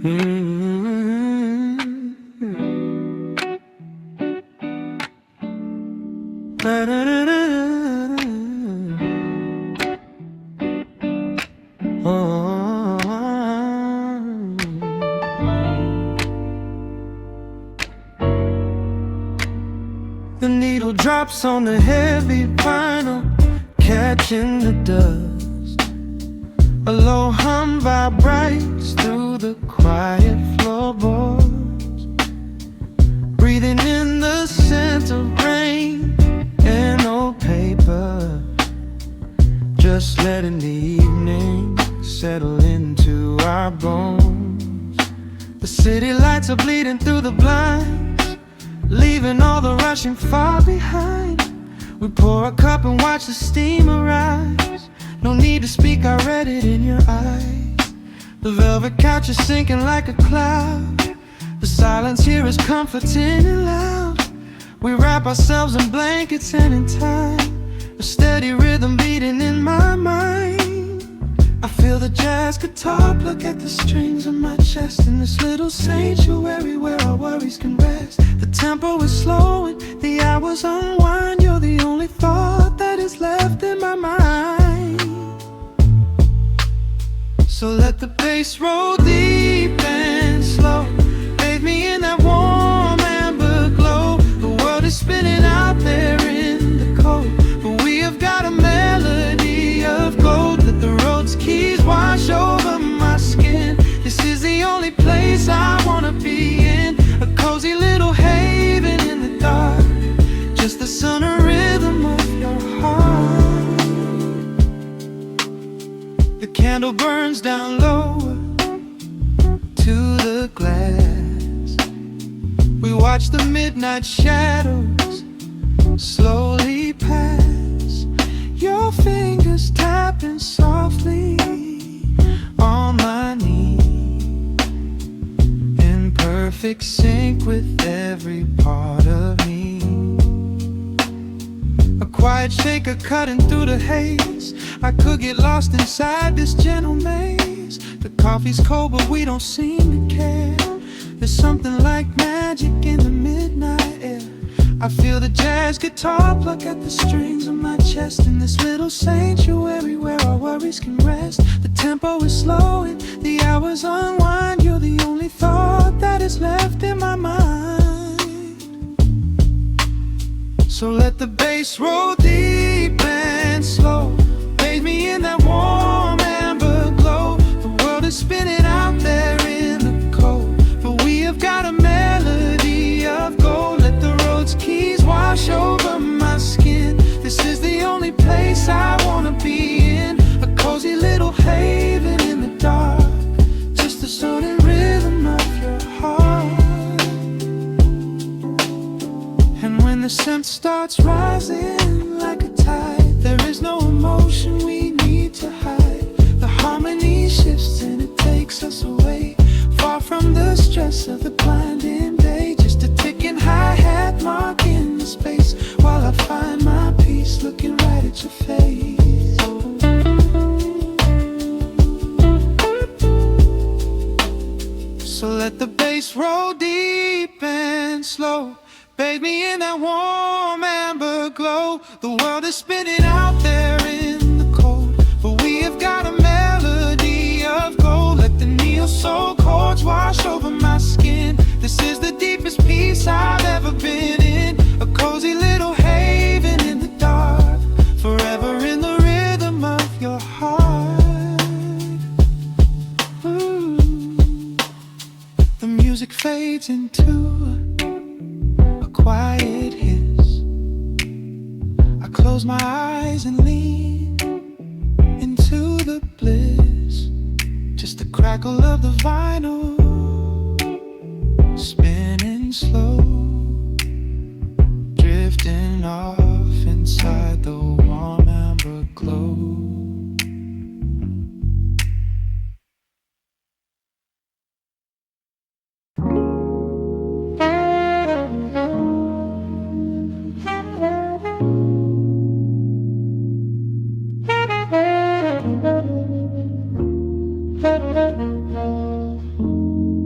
The needle drops on the heavy vinyl, catching the dust. A low hum vibrates through the quiet floorboards, breathing in the scent of rain and old paper, just letting the evening settle into our bones. The city lights are bleeding through the blinds, leaving all the rushing far behind. We pour a cup and watch the steam arise. No need to speak, I read it in your eyes. The velvet couch is sinking like a cloud. The silence here is comforting and loud. We wrap ourselves in blankets and in time, a steady rhythm beating in my mind. I feel the jazz guitar pluck at the strings of my chest, in this little sanctuary where our worries can rest. The tempo is slowing, the hours unwind. You're the only thought that is left in my mind. So let the bass roll deep and slow, bathe me in that warm amber glow. The world is spinning out there in the cold, but we have got a melody of gold. Let the road's keys wash over my skin. This is the only place I wanna be in, a cozy little haven in the dark, just the sun and rhythm of your heart. The candle burns down lower to the glass. We watch the midnight shadows slowly pass, your fingers tapping softly on my knee, in perfect sync with every part of me. A quiet shaker cutting through the haze. I could get lost inside this gentle maze. The coffee's cold but we don't seem to care. There's something like magic in the midnight air. I feel the jazz guitar pluck at the strings of my chest, in this little sanctuary where our worries can rest. The tempo is slowing, the hours unwind. You're the only thought that is left in my mind. So let the bass roll deep and slow, bathe me in that warm amber glow. The world is spinning out there in the cold, but we have got a melody of gold. Let the road's keys wash over my skin. This is the only place I wanna be in, a cozy little haven in the dark, just the sound and rhythm of your heart. And when the scent starts rising like a tide, there is no emotion we need to hide. The harmony shifts and it takes us away, far from the stress of the blinding day. Just a ticking hi-hat marking the space, while I find my peace looking right at your face. So let the bass roll deep and slow, bathe me in that warm amber glow. The world is spinning out there in the cold, but we have got a melody of gold. Let the neo soul chords wash over my skin. This is the deepest peace I've ever been in, a cozy little haven in the dark, forever in the rhythm of your heart. Ooh. The music fades into a quiet hiss. I close my eyes and lean into the bliss, just the crackle of the vinyl spinning slow, drifting off inside the warm amber glow. Thank you.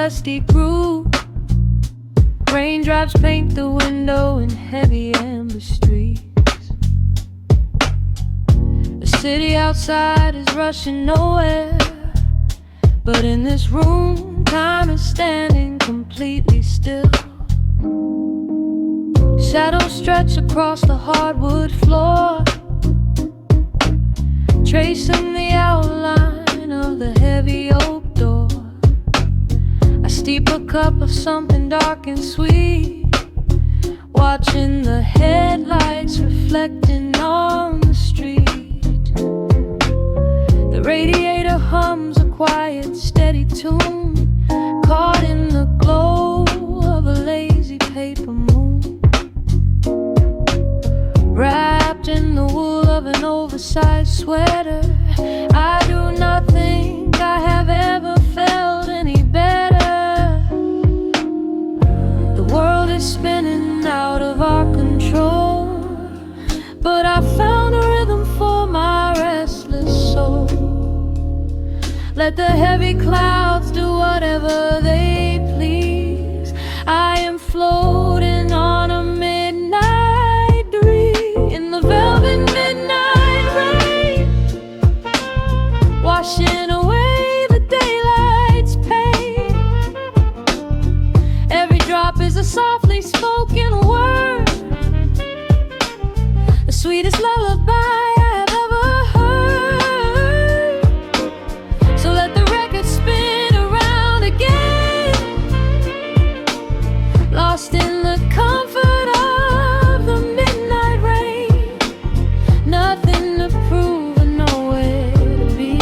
dusty groove. Raindrops paint the window in heavy amber streets. The city outside is rushing nowhere, but in this room, time is standing completely still. Shadows stretch across the hardwood floor, tracing the outline of the heavy oak door. I steep a cup of something dark and sweet, watching the headlights reflecting on the street. The radiator hums a quiet, steady tune, caught in the glow of a lazy paper moon. Wrapped in the wool of an oversized sweater, I do not think I have ever felt any better. The world is spinning out of our control, but I found a rhythm for my restless soul. Let the heavy clouds do whatever they please. I am floating on a midnight dream in the velvet midnight rain, washing away the daylight's pain. Every drop is a softly spoken word, the sweetest lullaby I have ever heard. So let the record spin around again, lost in the comfort of the midnight rain. Nothing to prove and nowhere to be,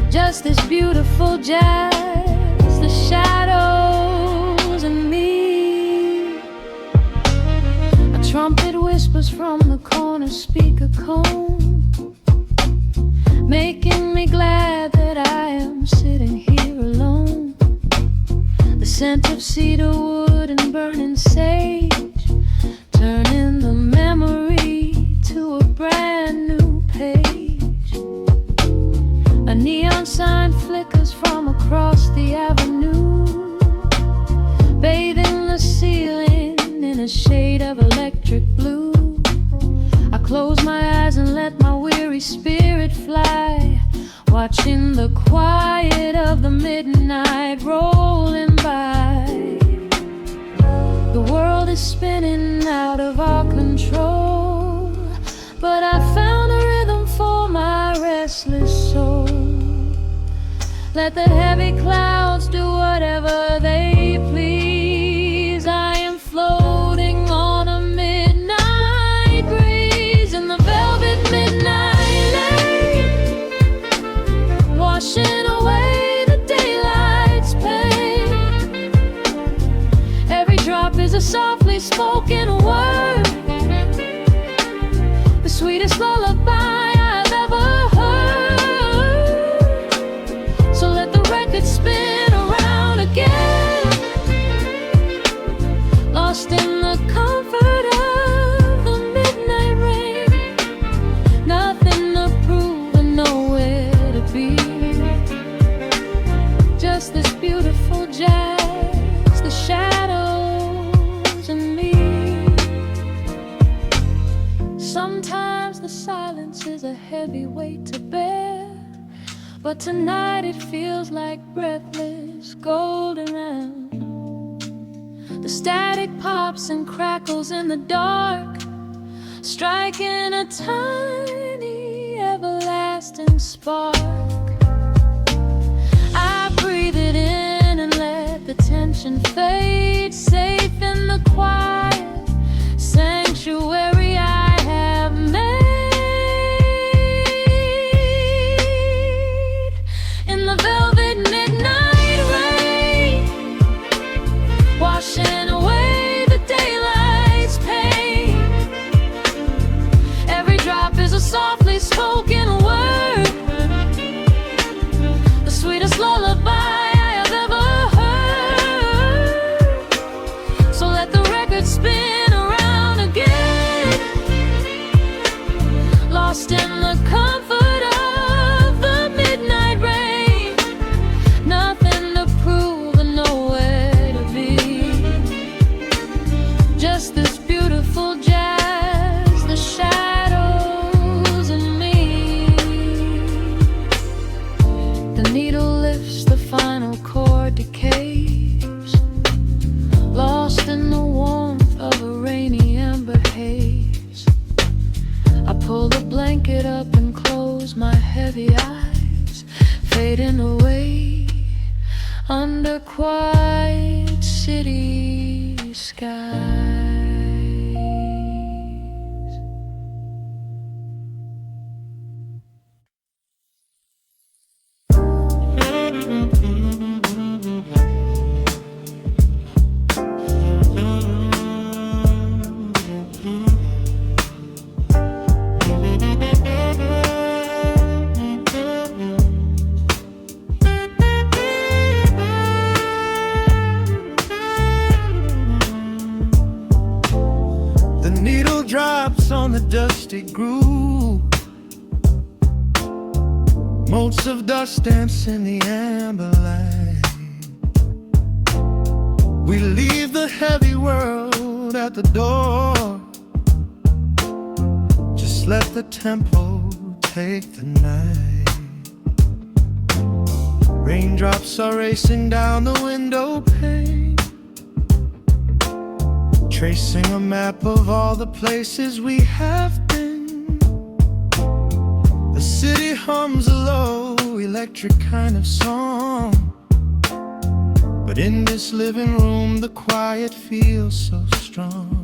just this beautiful jazz, the shadows and me. A trumpet whispers from the corner speaker cone, making me glad that I am sitting here alone. The scent of cedar wood and burning sage, turning the memory to a brand new page. A neon sign flickers from across the avenue, bathing the ceiling in a shade of electric blue. I close my eyes and let my weary spirit fly, watching the quiet of the midnight rolling by. The world is spinning out of our control, but I found a rhythm for my restless soul. Let the heavy clouds do whatever they please. I am floating on a midnight breeze in the velvet midnight lane, washing away the daylight's pain. Every drop is a softly spoken word, the sweetest lullaby I've ever heard. So let the record spin around again, lost in the comfort of the midnight rain. Nothing to prove and nowhere to be, just this beautiful jazz, the shadows and me. Sometimes the silence is a heavy weight to bear, but tonight it feels like breathless golden round. The static pops and crackles in the dark, striking a tiny everlasting spark. I breathe it in and let the tension fade, safe in the quiet sanctuary I have made. In the velvet midnight rain, washing away the daylight's pain. Every drop is a softly spoken word, quiet city skies. The needle drops on the dusty groove. Motes of dust dance in the amber light. We leave the heavy world at the door. Just let the tempo take the night. Raindrops are racing down the window pane, tracing a map of all the places we have been. The city hums a low, electric kind of song, but in this living room the quiet feels so strong.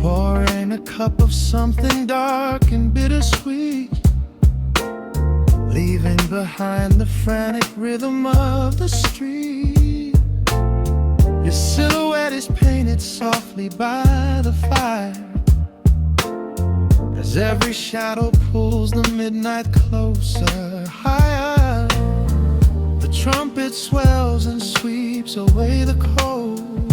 Pouring a cup of something dark and bittersweet, leaving behind the frantic rhythm of the street. Your silhouette is painted softly by the fire, as every shadow pulls the midnight closer, higher. The trumpet swells and sweeps away the cold,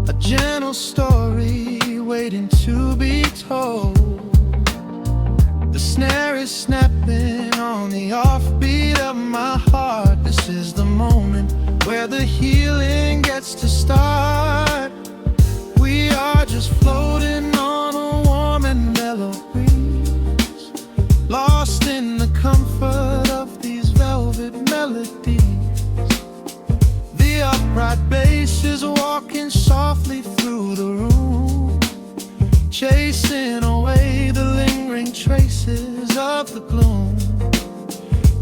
a gentle story waiting to be told. The snare is snapping on the offbeat of my heart. This is the moment where the healing gets to start. We are just floating on a warm and mellow breeze, lost in the comfort of these velvet melodies. The upright bass is walking softly through the room, chasing away the lingering traces of the gloom.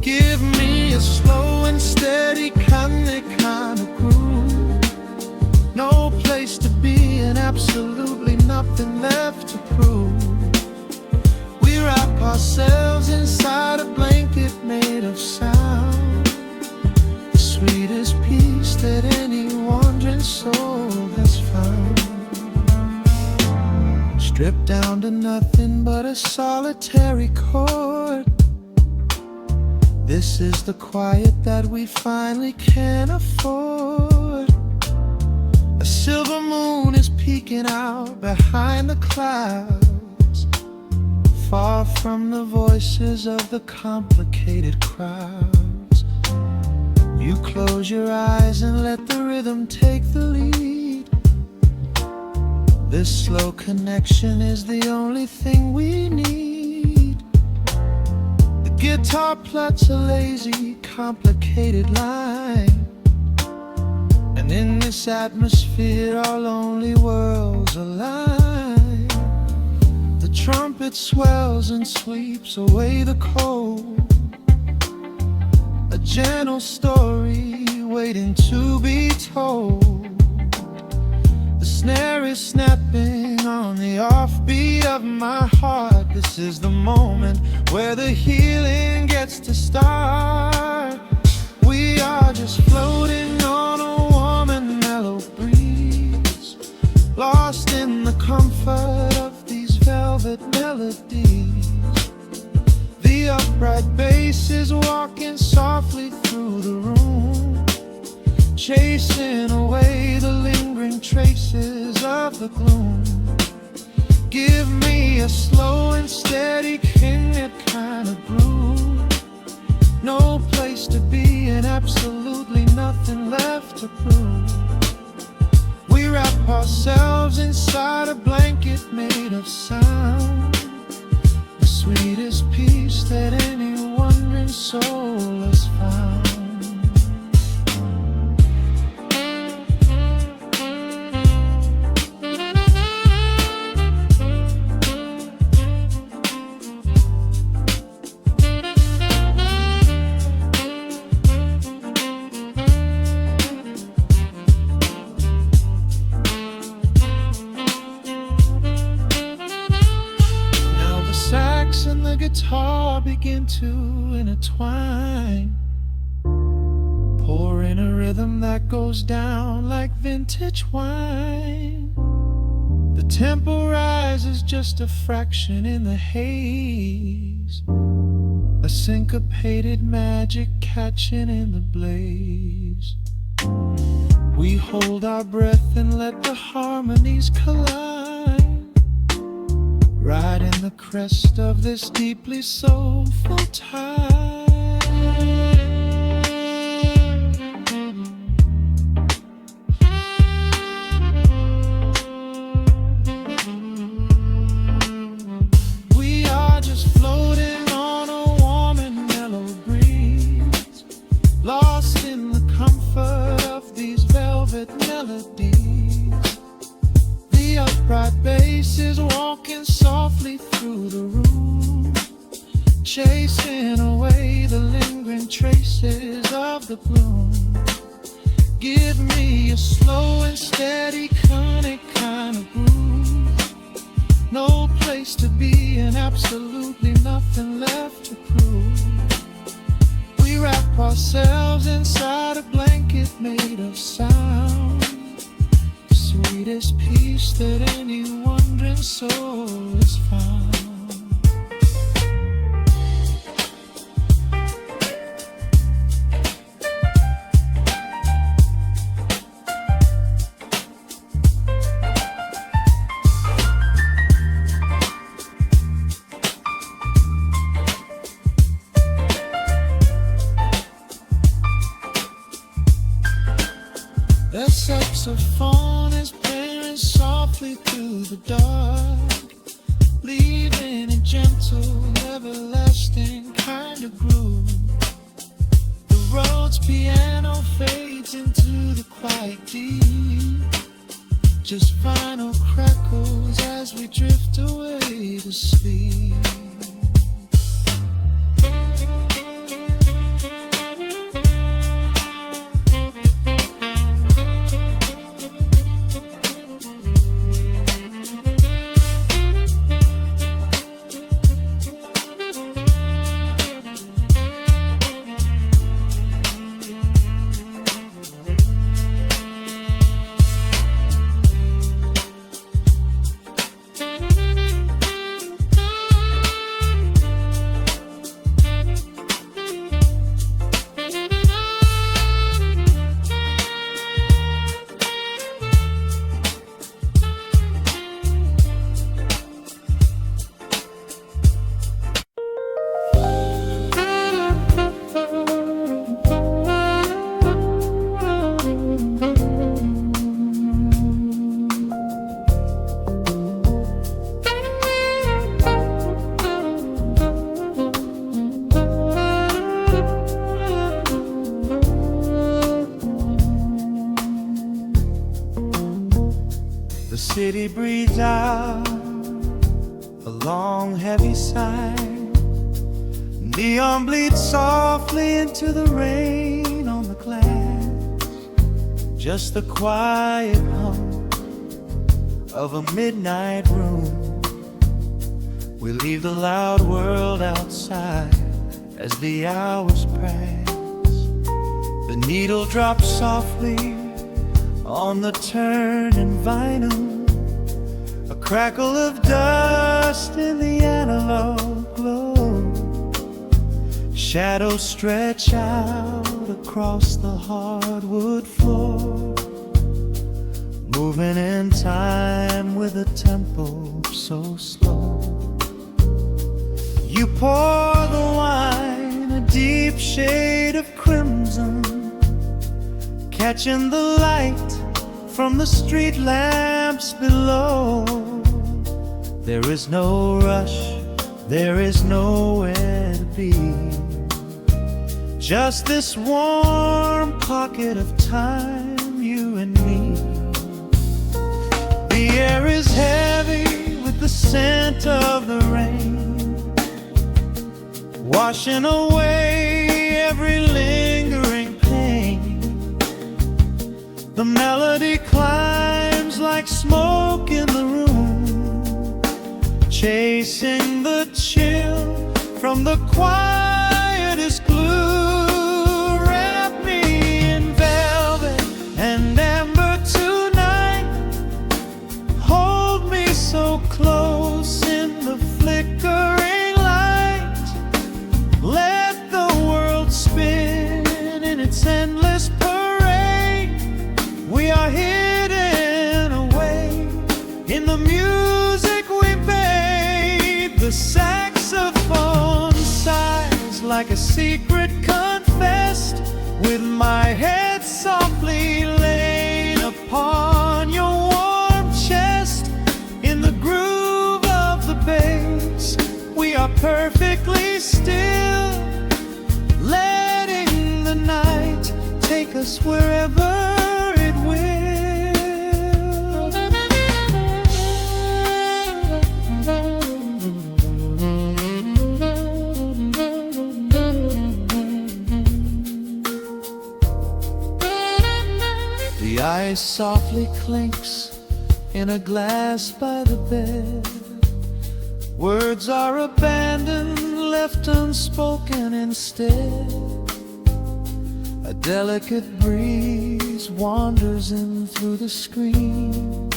Give me a slow and steady kind of groove. No place to be and absolutely nothing left to prove. We wrap ourselves inside a blanket made of sound, the sweetest peace that any wandering soul has found. Stripped down to nothing but a solitary chord. This is the quiet that we finally can afford. A silver moon is peeking out behind the clouds, far from the voices of the complicated crowds. You close your eyes and let the rhythm take the lead. This slow connection is the only thing we need. Guitar plots a lazy, complicated line, and in this atmosphere our lonely worlds align. The trumpet swells and sweeps away the cold, a gentle story waiting to be told. The snare is snapping on the offbeat of my heart. This is the moment where the healing gets to start. We are just floating on a warm and mellow breeze, lost in the comfort of these velvet melodies. The upright bass is walking softly through the room, chasing away the lingering traces of the gloom. Give me a slow and steady kind of groove. No place to be and absolutely nothing left to prove. We wrap ourselves inside a blanket made of sound, the sweetest peace that any wandering soul has found. guitar begin to intertwine, pour in a rhythm that goes down like vintage wine. The tempo rises just a fraction in the haze, a syncopated magic catching in the blaze. We hold our breath and let the harmonies collide, right in the crest of this deeply soulful tide. We are just floating on a warm and mellow breeze, lost in the comfort of these velvet melodies. The upright bass is walking softly through the room, chasing away the lingering traces of the bloom. Give me a slow and steady conic kind of groove, no place to be and absolutely nothing left to prove. We wrap ourselves inside a blanket made of sound, the sweetest peace that any wandering soul has found. The saxophone is playing softly through the dark, leaving a gentle, everlasting kind of groove. The Rhodes piano fades into the quiet deep, just final crackles as we drift away to sleep. The city breathes out a long heavy sigh, neon bleeds softly into the rain on the glass, just the quiet hum of a midnight room. We leave the loud world outside as the hours pass. The needle drops softly on the turning vinyl, a crackle of dust in the analog glow. Shadows stretch out across the hardwood floor, moving in time with a tempo so slow. You pour the wine, a deep shade of crimson, catching the light from the street lamps below. There is no rush, there is nowhere to be, just this warm pocket of time, you and me. The air is heavy with the scent of the rain, washing away every lingering pain. The melody climbs like smoke in the room, chasing the chill from the quietest blue. Wrap me in velvet and amber tonight. Hold me so close in the flickering light. Let the world spin in its endless parade. We are hidden away in the music we made. The saxophone sighs like a secret confessed, with my head softly laid upon your warm chest. In the groove of the bass, we are perfectly still, letting the night take us wherever it will. The ice softly clinks in a glass by the bed. Words are abandoned, left unspoken instead. A delicate breeze wanders in through the screen,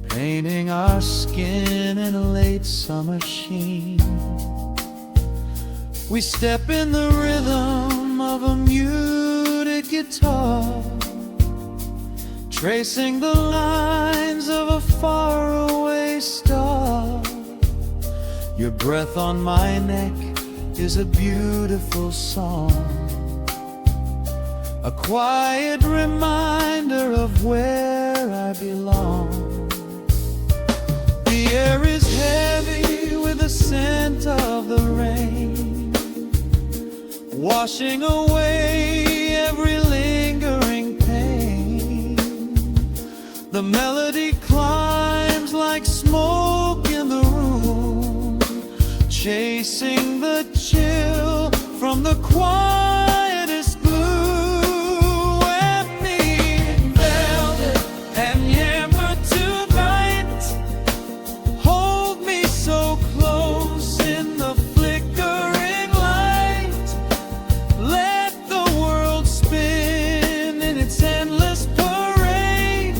painting our skin in a late summer sheen. We step in the rhythm of a muted guitar, tracing the lines of a faraway star. Your breath on my neck is a beautiful song, a quiet reminder of where I belong. The air is heavy with the scent of the rain, washing away every lingering pain. The melody climbs like smoke in the room, chasing the chill from the quietest blue. Wrap me in velvet and amber tonight. Hold me so close in the flickering light. Let the world spin in its endless parade.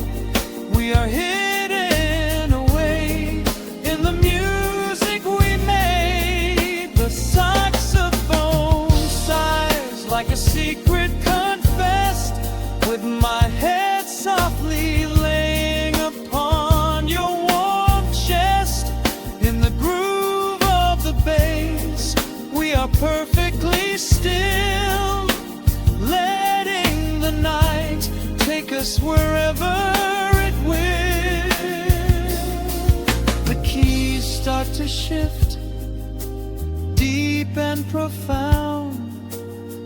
We are hidden away in the music we made. The saxophone sighs like a secret confessed, with my head softly laying upon your warm chest. In the groove of the bass, we are perfectly still, letting the night take us wherever it will. The keys start to shift, deep and profound,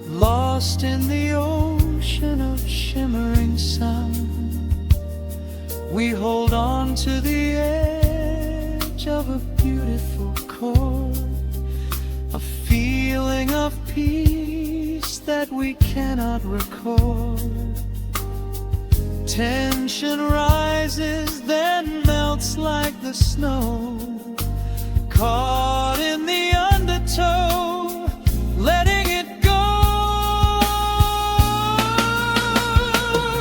lost in the ocean of shimmering sound. We hold on to the edge of a beautiful chord, a feeling of peace that we cannot record. Tension rises, then melts like the snow, caught in the undertow, letting it go.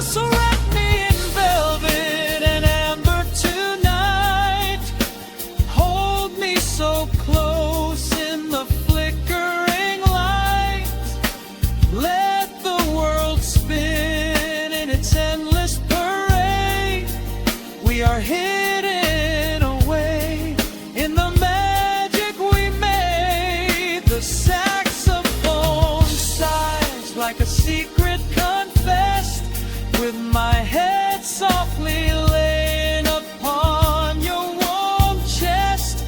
So wrap me in velvet and amber tonight. Hold me so close in the flickering light. Let the world spin in its endless parade. We are hidden away in the magic we made. The saxophone sighs like a secret confessed, with my head softly laying upon your warm chest.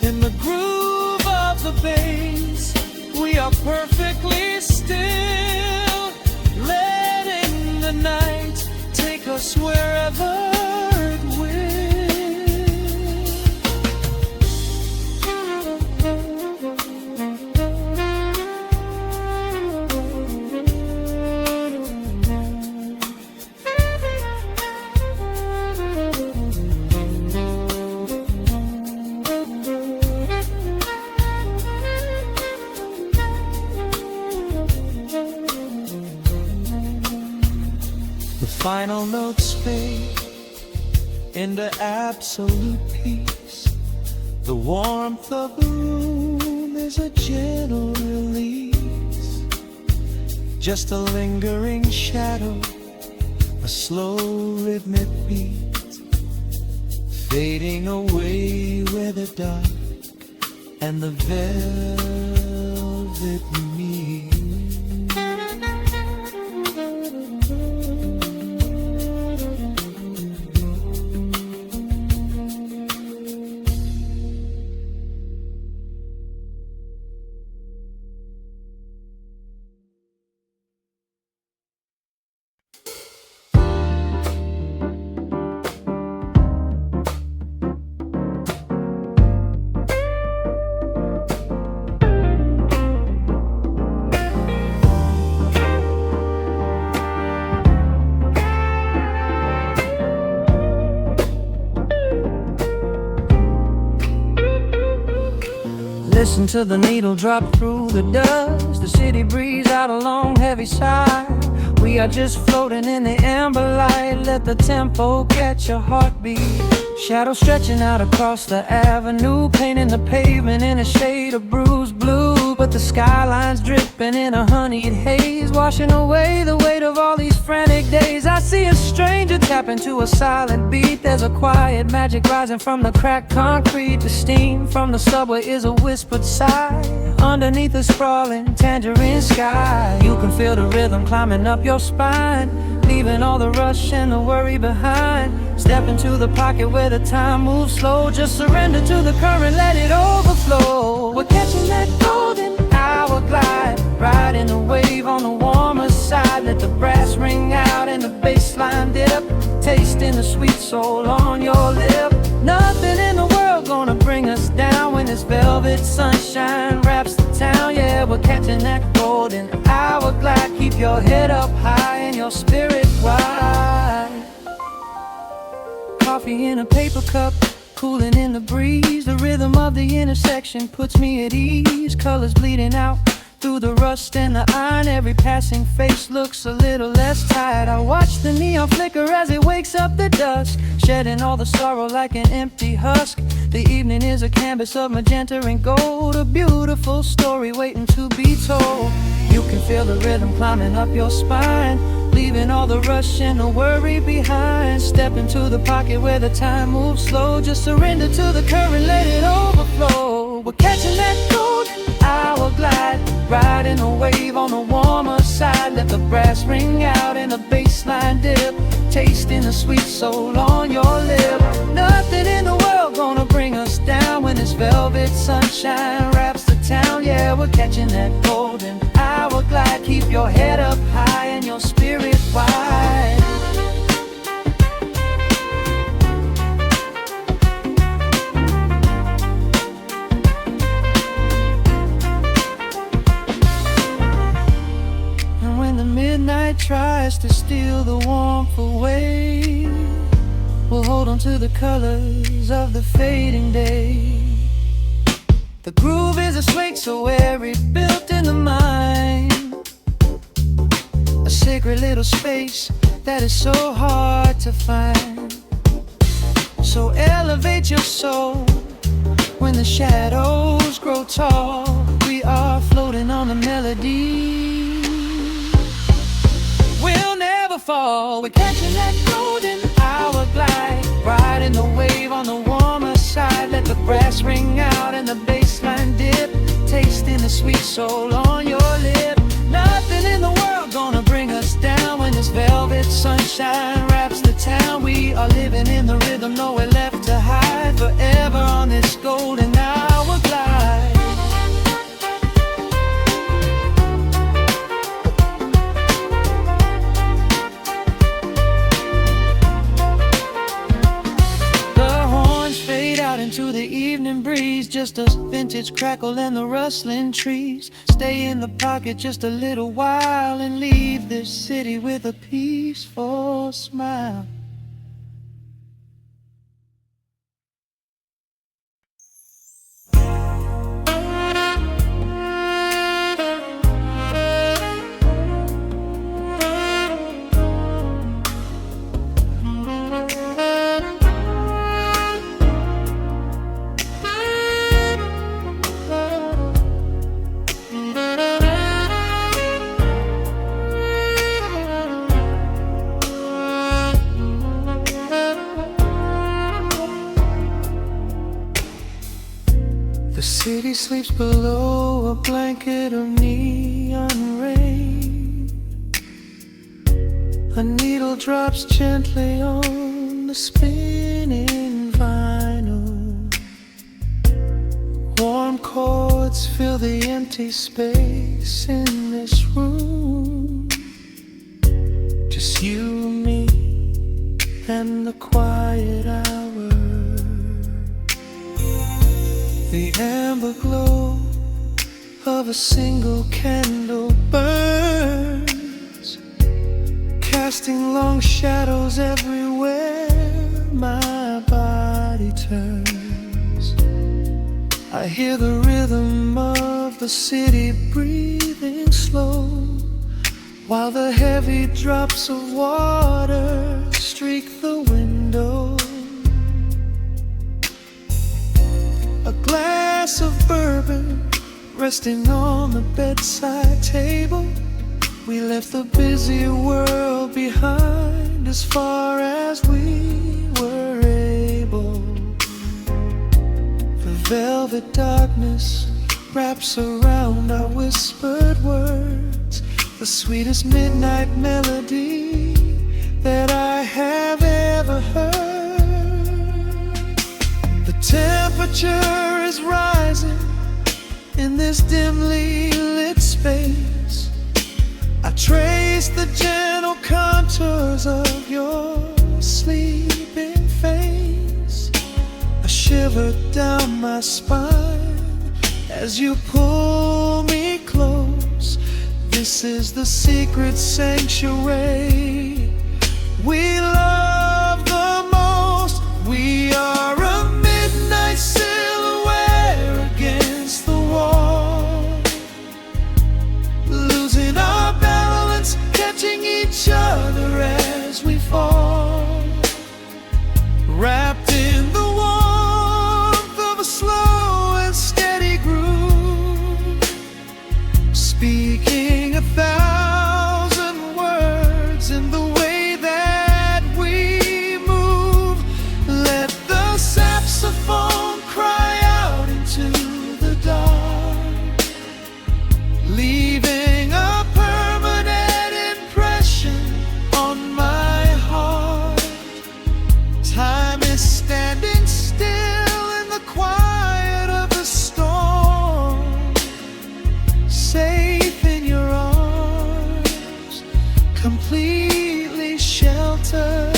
In the groove of the bass, we are perfectly still, letting the night take us wherever it will. The final notes fade into absolute peace. The warmth of the room is a gentle release. Just a lingering shadow, a slow rhythmic beat, fading away where the dark and the velvet meet. Listen to the needle drop through the dust. The city breathes out a long heavy sigh. We are just floating in the amber light. Let the tempo catch your heartbeat. Shadows stretching out across the avenue, painting the pavement in a shade of bruised blue. But the skyline's dripping in a honeyed haze, washing away the weight of all these frantic days. I see a stranger tap into a silent beat. There's a quiet magic rising from the cracked concrete. The steam from the subway is a whispered sigh underneath the sprawling tangerine sky. You can feel the rhythm climbing up your spine, leaving all the rush and the worry behind. Step into the pocket where the time moves slow. Just surrender to the current, let it overflow. We're catching that golden hour glide, riding a wave on the warmer side. Let the brass ring out and the bass line dip, tasting the sweet soul on your lip. Nothing in the world gonna bring us down when this velvet sunshine wraps the town. Yeah, we're catching that golden hour glide. Keep your head up high and your spirit wide. Coffee in a paper cup, cooling in the breeze. The rhythm of the intersection puts me at ease. Colors bleeding out through the rust and the iron. Every passing face looks a little less tired. I watch the neon flicker as it wakes up the dusk, shedding all the sorrow like an empty husk. The evening is a canvas of magenta and gold, a beautiful story waiting to be told. You can feel the rhythm climbing up your spine, leaving all the rush and the worry behind. Step into the pocket where the time moves slow. Just surrender to the current, let it overflow. We're catching that golden hour glide, riding a wave on the warmer side. Let the brass ring out and the bass line dip, tasting the sweet soul on your lip. Nothing in the world gonna bring us down when this velvet sunshine wraps the town. Yeah, we're catching that golden hour glide. Keep your head up high and your spirit wide. And when the midnight tries to steal the warmth away, we'll hold on to the colors of the fading day. The groove is a swing so airy, built in the mind, a sacred little space that is so hard to find. So elevate your soul when the shadows grow tall. We are floating on the melody, we'll never fall. We're catching that golden hour glide, riding the wave on the warmer side. Let the brass ring out and the bass line dip, tasting the sweet soul on your lip. Nothing in the world gonna bring us down when this velvet sunshine wraps the town. We are living in the rhythm, nowhere left to hide, forever on this golden hour glide. Into the evening breeze, just a vintage crackle and the rustling trees. Stay in the pocket just a little while and leave this city with a peaceful smile. city sleeps below a blanket of neon rain. A needle drops gently on the spinning vinyl. Warm chords fill the empty space in this room. Just you, me, and the quiet hour. The amber glow of a single candle burns, casting long shadows everywhere my body turns. I hear the rhythm of the city breathing slow, while the heavy drops of water streak the window. A glass of bourbon resting on the bedside table. We left the busy world behind as far as we were able. The velvet darkness wraps around our whispered words, the sweetest midnight melody that I have ever heard. The temperature is rising in this dimly lit space. I trace the gentle contours of your sleeping face. A shiver down my spine as you pull me close. This is the secret sanctuary we love the most. We are a midnight silhouette against the wall, losing our balance, catching each other as we fall, wrapped in the warmth of a slow and steady groove, speaking 1,000 words in the way that we move. Let the saxophone cry out into the dark, leaving a permanent impression on my heart. Time is standing still in the quiet of the storm, safe in your arms, completely sheltered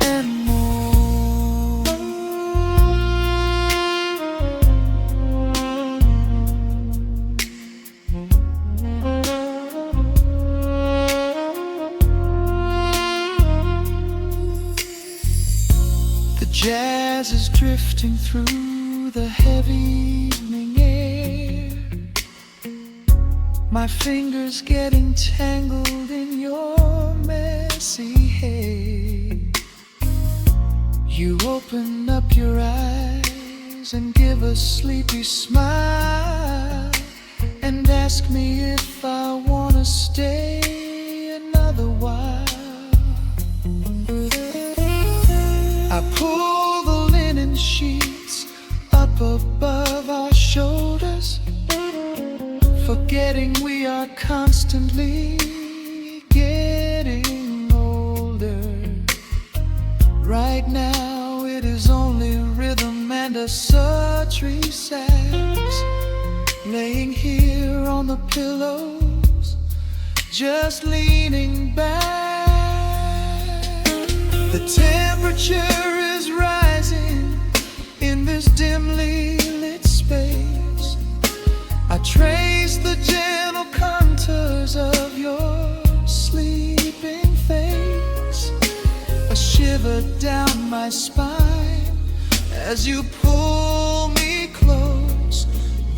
and more. The jazz is drifting through the heavy evening air, my fingers getting tangled in your messy hair. You open up your eyes and give a sleepy smile, and ask me if I wanna stay another while. I pull the linen sheets up above our shoulders, forgetting we are constantly getting older. Right now it is only rhythm and a sultry sax, laying here on the pillows, just leaning back. The temperature is rising in this dimly lit space. I trace the gentle contours of your sleeping face. A shiver down my spine as you pull me close.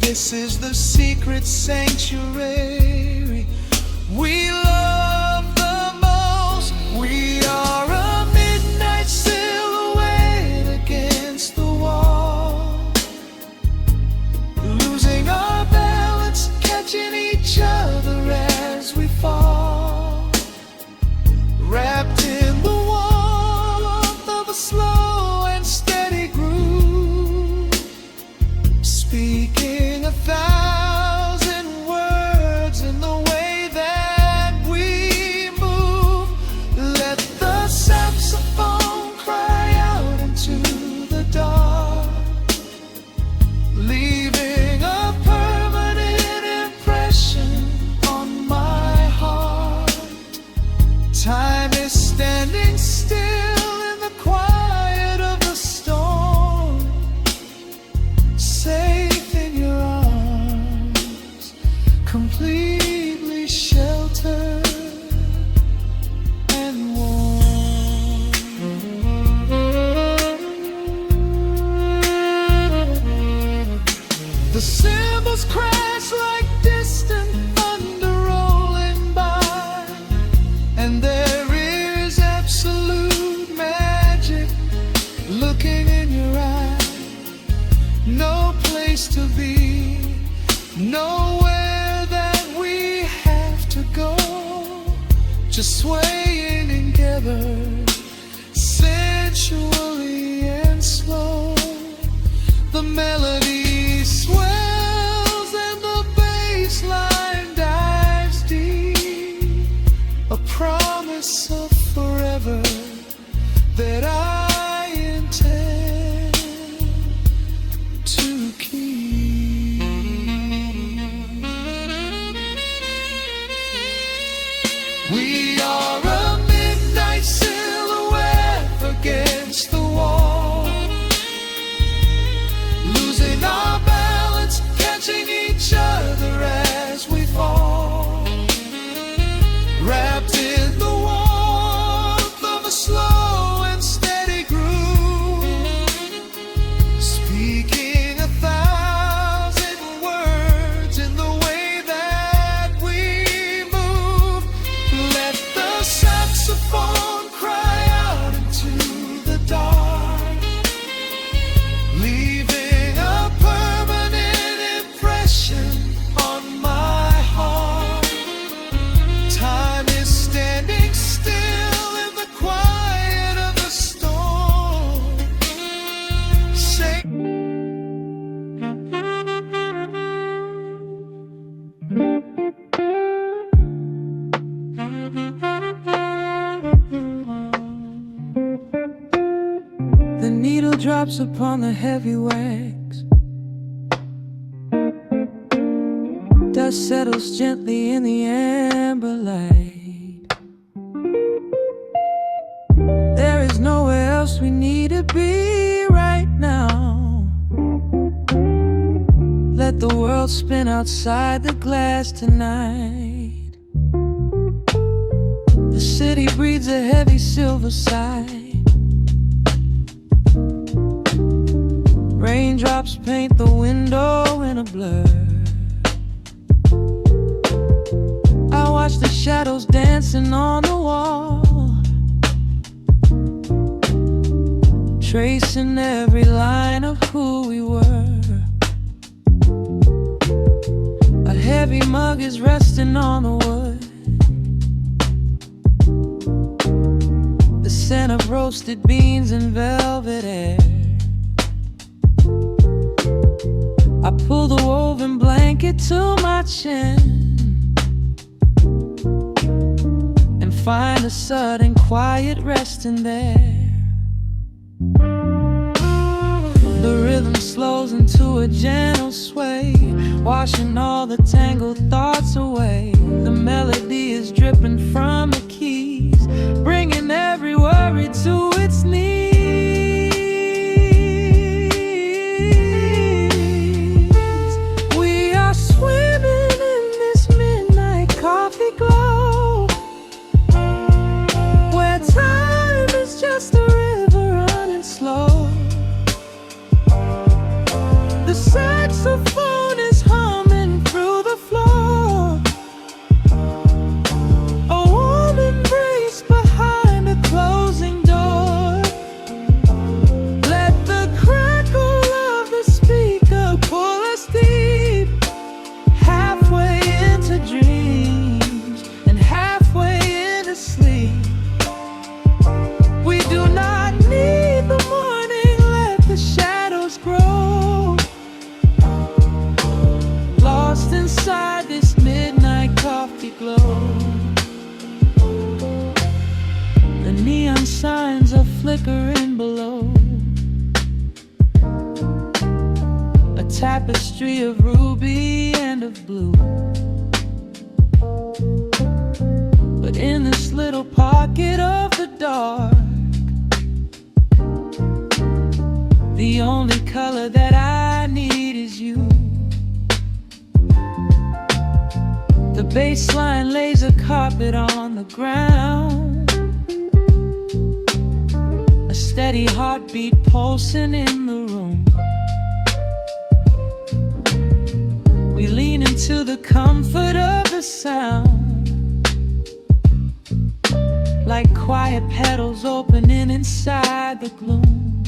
This is the secret sanctuary we love the most. We are a midnight silhouette against the wall, losing our balance, catching each other as we fall, wrapped in the warmth of a slow and steady groove, Time is standing still in the quiet of the storm, safe in your arms, completely sheltered and warm. The cymbals crash like distant thunder rolling by, and there is absolute magic looking in your eye. No place to be, nowhere that we have to go, just swaying together, sensually and slow. The melody swells and the bass line dives deep, a promise of forever that I intend to keep. We are a midnight silhouette against the wall, losing our balance, catching each other as we fall, wrapped in the warmth of a slow and steady groove, speaking 1,000 words in the way that we move. Let the saxophone cry out into the dark, leaving a permanent impression on my heart. Time is standing still in the quiet of the storm. Say The needle drops upon the heavy wax. Dust settles gently in the amber light. There is nowhere else we need to be right now. Let the world spin outside the glass tonight. The city breathes a heavy silver sigh. Raindrops paint the window in a blur. I watch the shadows dancing on the wall, tracing every line of who we were. A heavy mug is resting on the wood, the scent of roasted beans and velvet air. I pull the woven blanket to my chin and find a sudden quiet resting there. The rhythm slows into a gentle sway, washing all the tangled thoughts away. The melody is dripping from the keys, bringing every worry to its knees. We are swimming in this midnight coffee glow, where time is just a river running slow. The saxophone is humming through the floor, a warm embrace behind a closing door. Let the crackle of the speaker pull us deep, halfway into dreams and halfway into sleep. We do not need the morning, let the shadows grow, lost inside this midnight coffee glow. The neon signs are flickering below, a tapestry of ruby and of blue. But in this little pocket of the dark, the only color that I need is you. The baseline lays a carpet on the ground, a steady heartbeat pulsing in the room. We lean into the comfort of the sound, like quiet petals opening inside the gloom.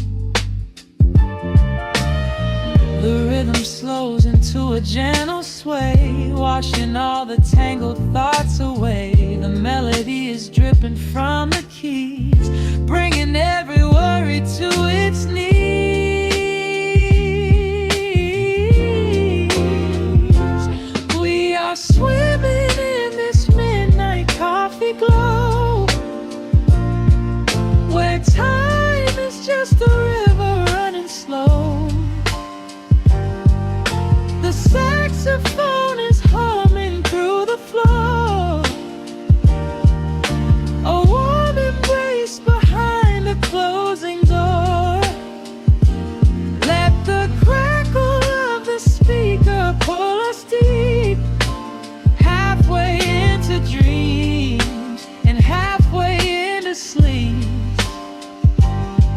The rhythm slows into a gentle sway, washing all the tangled thoughts away. The melody is dripping from the keys, bringing every worry to its knees. We are swimming in this midnight coffee glow, where time is just a river running slow. The saxophone is humming through the floor, a warm embrace behind a closing door. Let the crackle of the speaker pull us deep, halfway into dreams and halfway into sleep.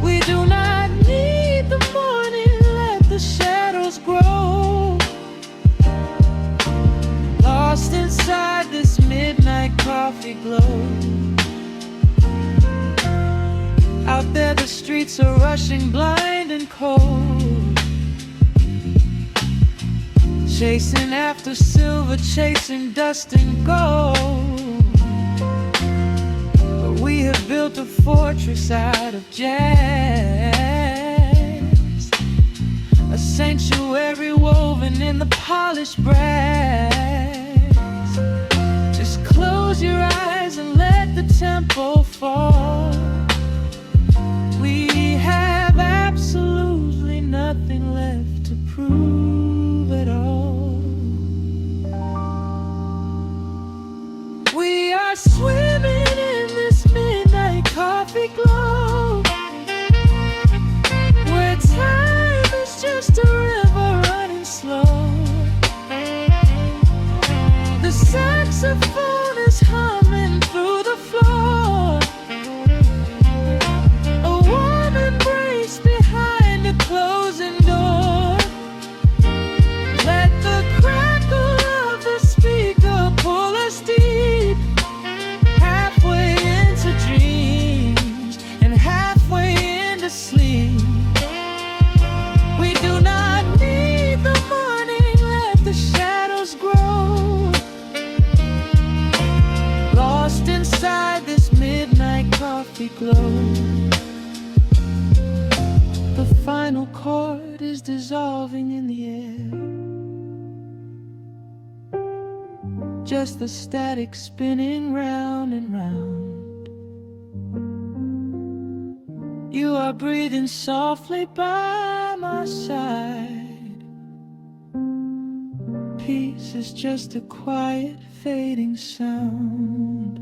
We do not need the morning, let the shadows grow. Lost inside this midnight coffee glow. Out there the streets are rushing blind and cold, chasing after silver, chasing dust and gold. But we have built a fortress out of jazz, a sanctuary woven in the polished brass. Just close your eyes and let the tempo fall. We have absolutely nothing left to prove at all. We are swimming in this midnight coffee glow, where time is just a river running slow. The saxophone is humming through the floor, a warm embrace behind a closing door. Let the crackle of the speaker pull us deep, halfway into dreams and halfway into sleep. We do not need the morning, let the shadows grow. Lost inside this midnight coffee glow. The final chord is dissolving in the air, just the static spinning round and round. You are breathing softly by my side. Peace is just a quiet fading sound.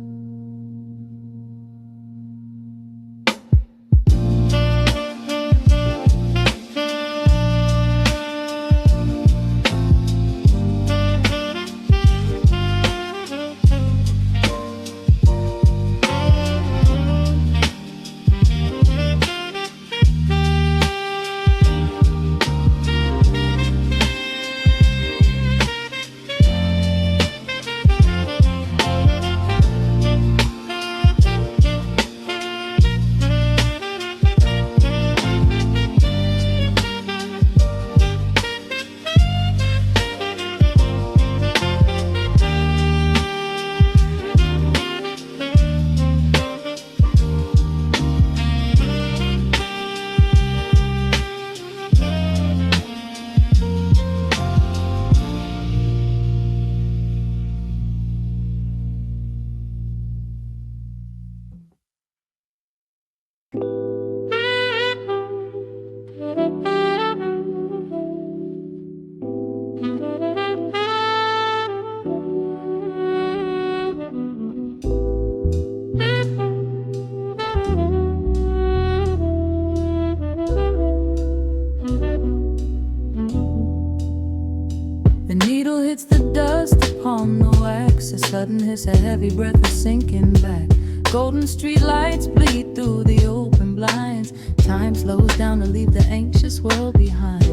sudden hiss, a heavy breath is sinking back. Golden street lights bleed through the open blinds. Time slows down to leave the anxious world behind.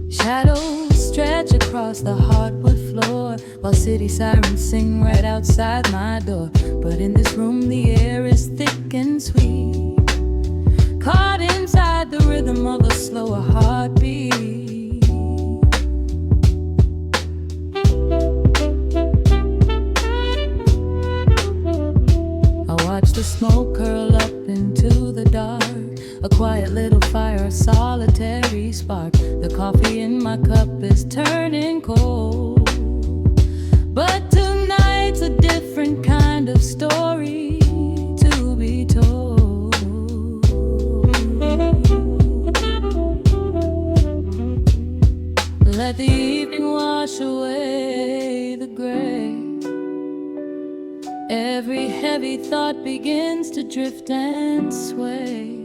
Shadows stretch across the hardwood floor, while city sirens sing right outside my door. But in this room the air is thick and sweet, caught inside the rhythm of a slower heartbeat. I watch the smoke curl up into the dark, a quiet little fire, a solitary spark. The coffee in my cup is turning cold, but tonight's a different kind of story to be told. Let the evening wash away the gray. Every heavy thought begins to drift and sway.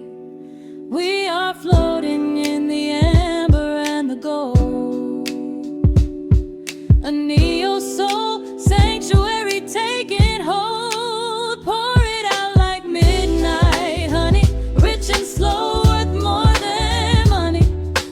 We are floating in the amber and the gold, a neo-soul sanctuary taking hold. Pour it out like midnight honey, rich and slow, worth more than money.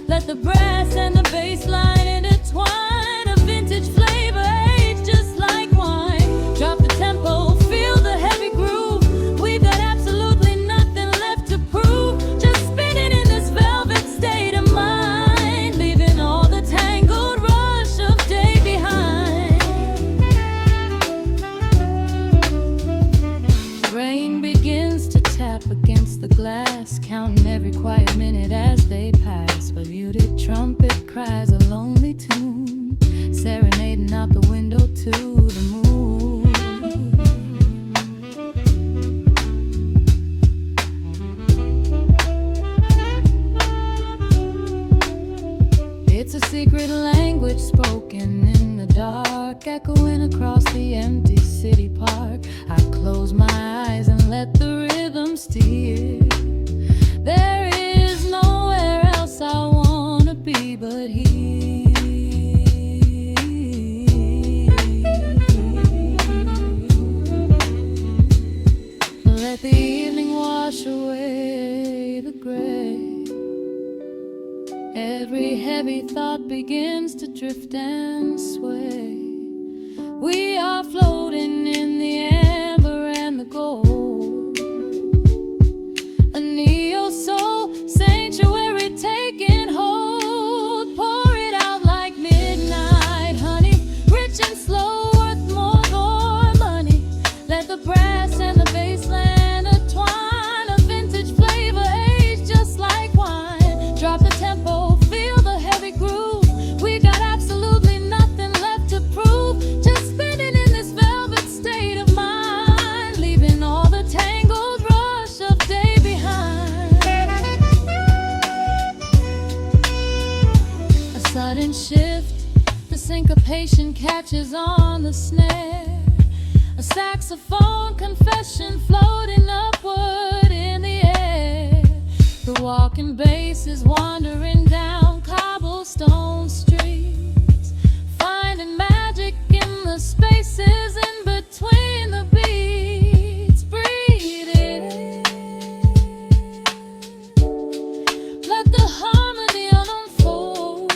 Let the brass and the bass line intertwine, a vintage flavor aged just like wine. Drop the tempo, feel the heavy groove. We've got absolutely nothing left to prove, just spinning in this velvet state of mind, leaving all the tangled rush of day behind. Rain begins to tap against the glass, counting every quiet minute as they pass. A muted trumpet cries a lonely tune, serenading out the window to the moon. It's a secret language spoken in the dark, echoing across the empty city park. I close my eyes and let the rhythm steer. There is nowhere else I wanna be but here. Let the evening wash away the gray. Every heavy thought begins to drift and sway. We are floating in the amber and the gold, a neo-soul sanctuary taking hold. Pour it out like midnight honey, rich and slow, worth more money. Let the brass and the bass line intertwine, a vintage flavor aged just like wine. Drop the tempo, feel the heavy groove. We got absolutely nothing left to prove, just spinning in this velvet state of mind, leaving all the tangled rush of day behind. A sudden shift, the syncopation catches on the snare. A saxophone confession floating upward in the air. The walking bass is wandering down cobblestone streets, finding magic in the spaces in between the beats. Breathe it in, let the harmony unfold.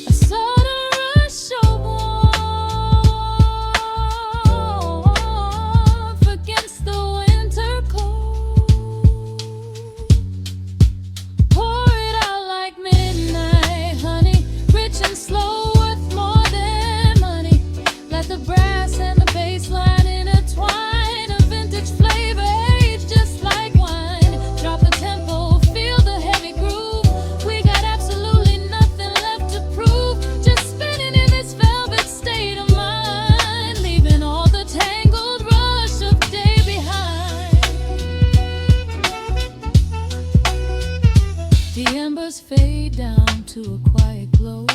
A sudden rush of warmth against the winter cold. Pour it out like midnight honey, rich and slow, worth more than money. Let the brass and the bass line intertwine, a vintage flavor aged just like wine. Drop the tempo, feel the heavy groove. We got absolutely nothing left to prove, just spinning in this velvet state of mind, leaving all the tangled rush of day behind. The embers fade down to a quiet glow.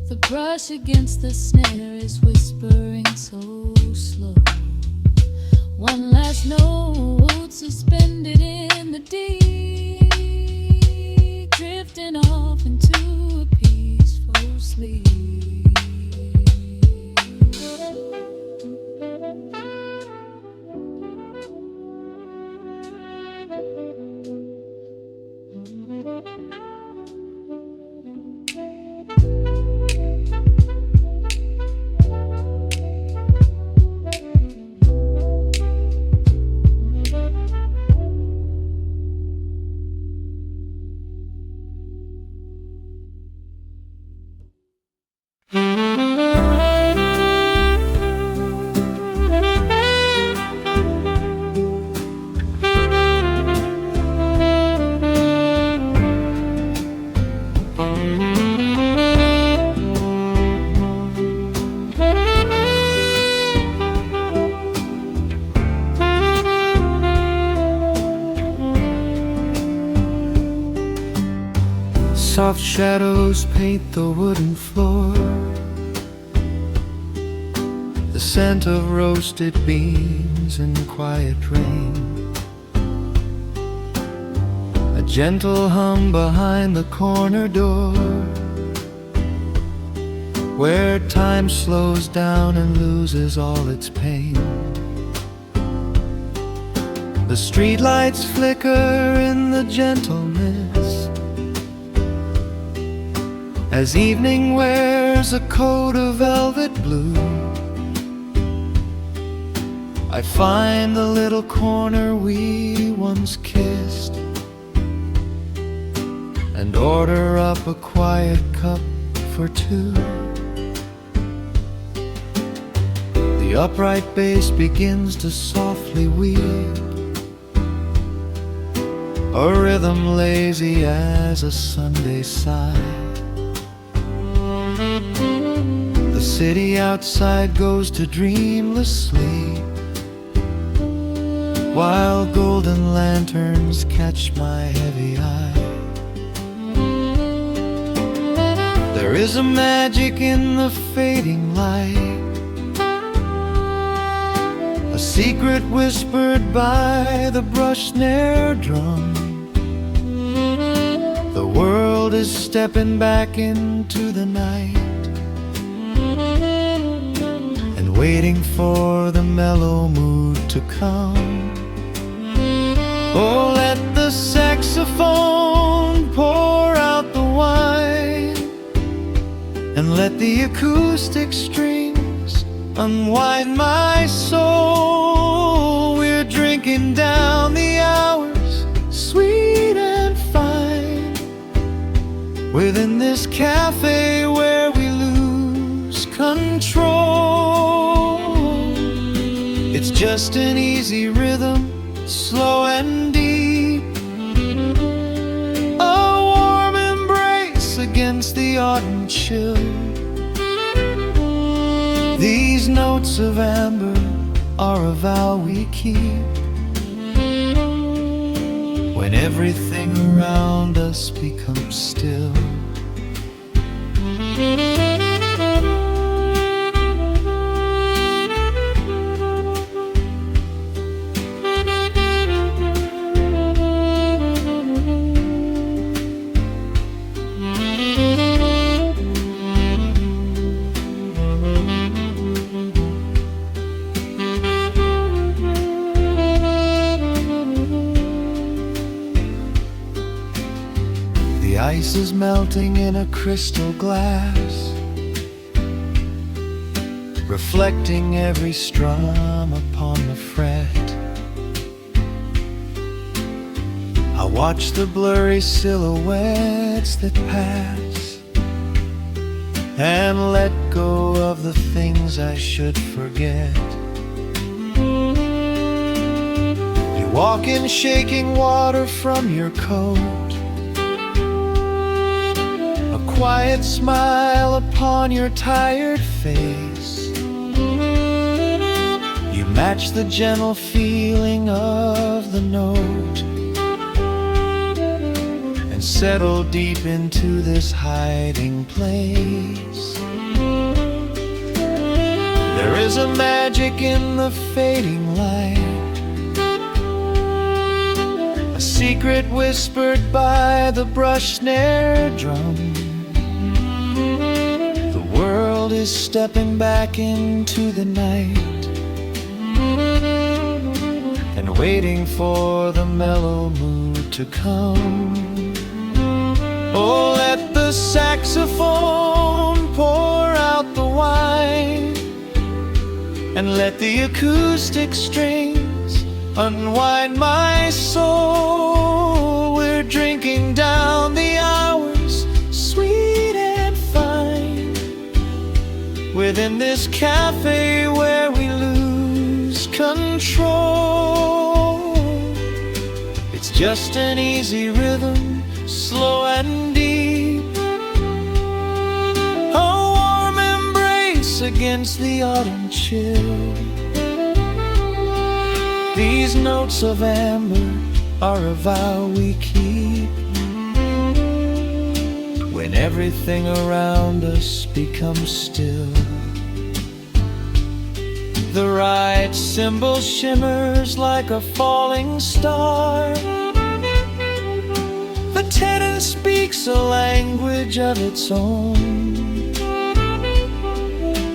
The brush against the snare is whispering so slow. One last note suspended in the deep, drifting off into a peaceful sleep. Soft shadows paint the wooden floor, the scent of roasted beans and quiet rain, a gentle hum behind the corner door, where time slows down and loses all its pain. The streetlights flicker in the gentle mist as evening wears a coat of velvet blue. I find the little corner we once kissed and order up a quiet cup for two. The upright bass begins to softly weave, a rhythm lazy as a Sunday sigh. The city outside goes to dreamless sleep, while golden lanterns catch my heavy eye. There is a magic in the fading light, a secret whispered by the brush snare drum. The world is stepping back into the night and waiting for the mellow mood to come. Oh, let the saxophone pour out the wine, and let the acoustic strings unwind my soul. We're drinking down the hours, sweet and fine, within this cafe where we lose control. It's just an easy rhythm, slow and deep, a warm embrace against the autumn chill. These notes of amber are a vow we keep when everything around us becomes still. The ice is melting in a crystal glass, reflecting every strum upon the fret. I watch the blurry silhouettes that pass and let go of the things I should forget. You walk in shaking water from your coat, quiet smile upon your tired face. You match the gentle feeling of the note and settle deep into this hiding place. There is a magic in the fading light, a secret whispered by the brush snare drum. The world is stepping back into the night and waiting for the mellow mood to come. Oh, let the saxophone pour out the wine, and let the acoustic strings unwind my soul. We're drinking down the hours, sweet and fine, within this cafe where we lose control. It's just an easy rhythm, slow and deep, a warm embrace against the autumn chill. These notes of amber are a vow we keep when everything around us becomes still. The right cymbal shimmers like a falling star. The tenor speaks a language of its own.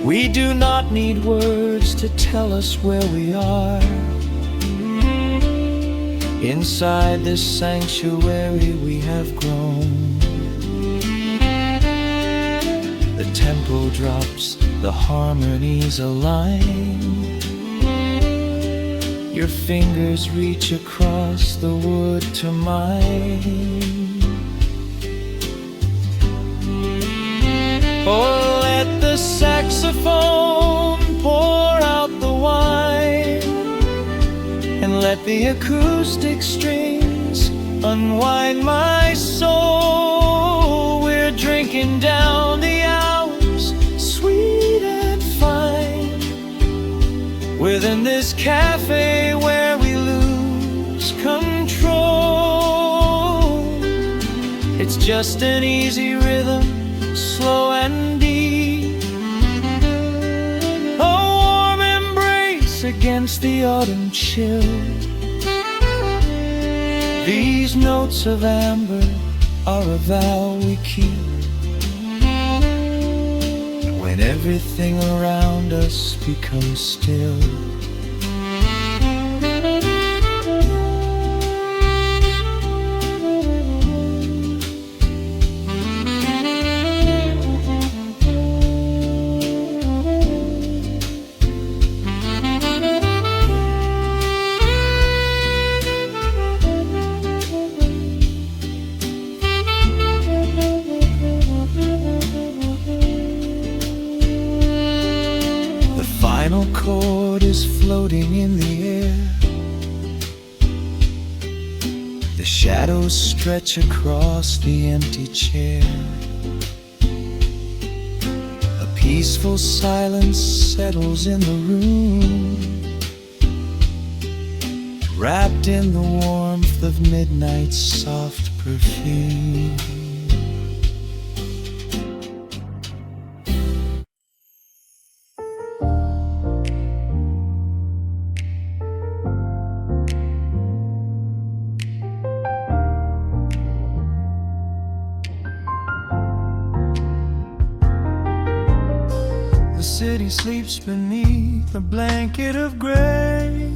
We do not need words to tell us where we are. Inside this sanctuary we have grown. The tempo drops, the harmonies align. Your fingers reach across the wood to mine. Oh, let the saxophone pour out the wine, and let the acoustic strings unwind my soul. We're drinking down the hours, sweet and fine, within this cafe where we lose control. It's just an easy rhythm, slow and deep, a warm embrace against the autumn chill. These notes of amber are a vow we keep when everything around us becomes still. The final chord is floating in the air. The shadows stretch across the empty chair. A peaceful silence settles in the room, wrapped in the warmth of midnight's soft perfume. The city sleeps beneath a blanket of gray.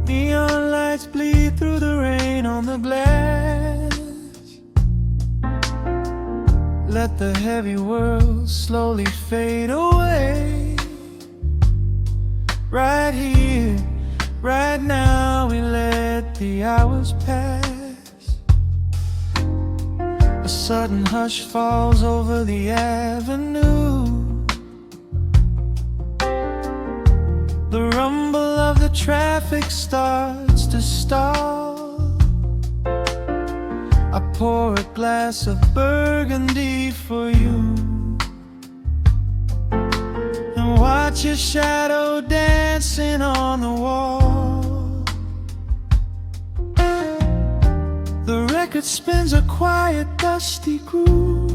Neon lights bleed through the rain on the glass. Let the heavy world slowly fade away. Right here, right now, we let the hours pass. A sudden hush falls over the avenue. The rumble of the traffic starts to stall. I pour a glass of burgundy for you, and watch your shadow dancing on the wall. The record spins a quiet, dusty groove.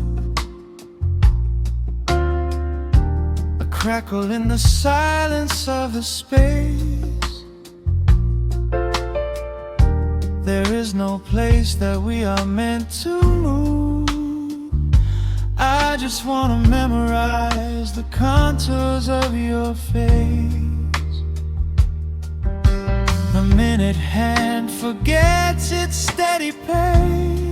crackle in the silence of the space. There is no place that we are meant to move. I just wanna memorize the contours of your face. The minute hand forgets its steady pace.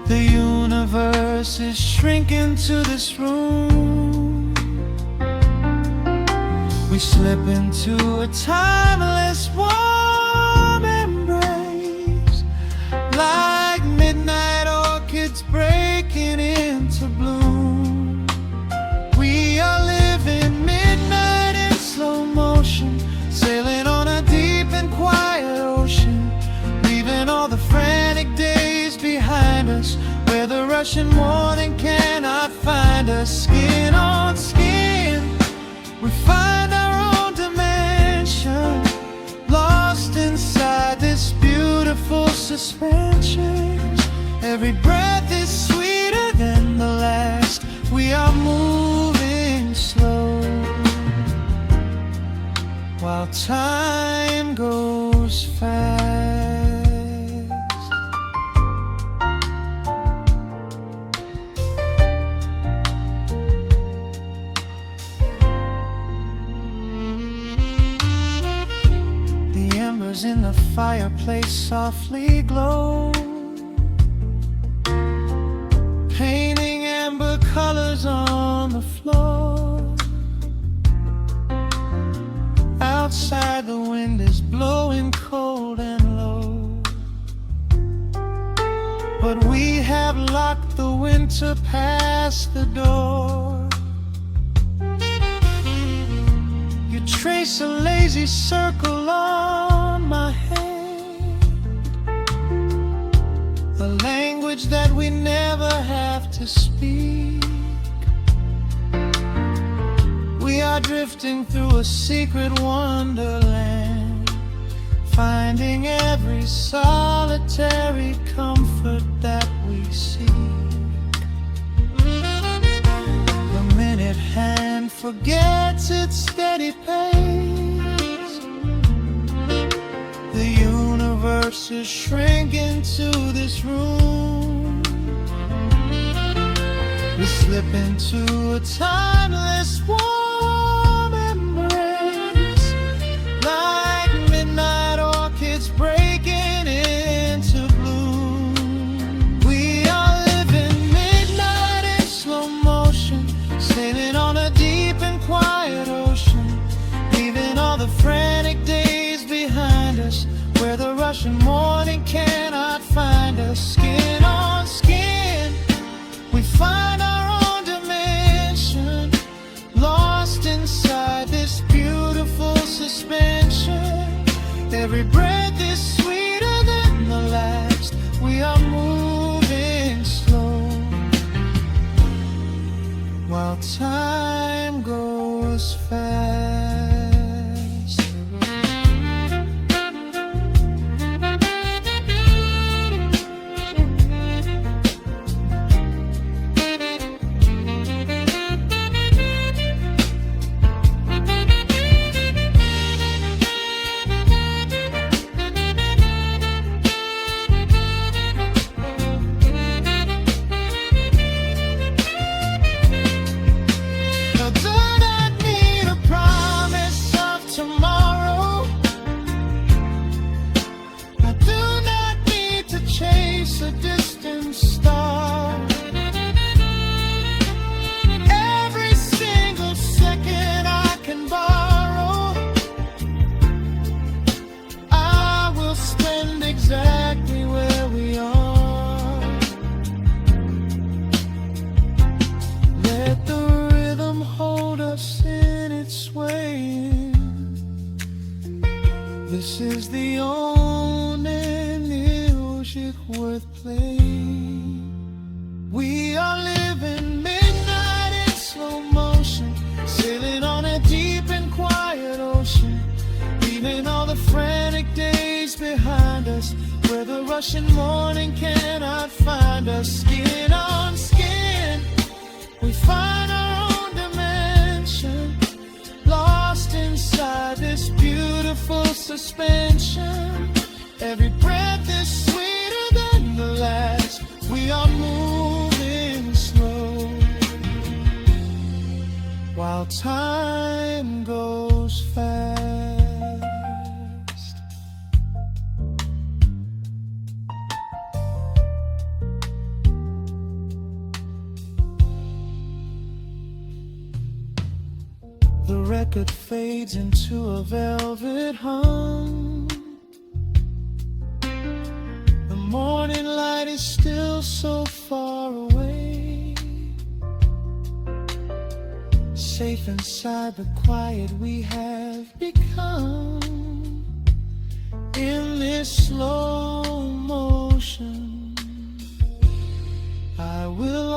The universe is shrinking to this room. We slip into a timeless warm embrace, like midnight orchids breaking into bloom. We are living midnight in slow motion, sailing on a deep and quiet ocean, leaving all the frantic days behind us, where the rushing morning cannot find us. Skin on skin, we find our own dimension, lost inside this beautiful suspension. Every breath is sweeter than the last. We are moving slow, while time goes fast. The embers in the fireplace softly glow, painting amber colors on the floor. Outside the wind is blowing cold and low, but we have locked the winter past the door. You trace a lazy circle on my hand, the language that we never have to speak. We are drifting through a secret wonderland, finding every solitary comfort that we seek. The minute hand forgets its steady pace. The universe is shrinking to this room. We slip into a timeless warm embrace, like midnight orchids breaking into bloom. We are living midnight in slow motion, sailing on a deep and quiet ocean, leaving all the frantic days behind us, where the rushing morning cannot find us. Skin on skin, we find our own dimension, lost inside this beautiful suspension. Every breath is sweeter than the last. We are moving slow, while time goes fast. A distant star. Every single second I can borrow, I will spend exactly where we are. Let the rhythm hold us in its swaying. This is the only music worth playing. We are living midnight in slow motion, sailing on a deep and quiet ocean, leaving all the frantic days behind us, where the rushing morning cannot find us. Skin on skin, we find our own inside this beautiful suspension. Every breath is sweeter than the last. We are moving slow while time goes fast. The record fades into a velvet hum. The morning light is still so far away. Safe inside the quiet we have become. In this slow motion, I will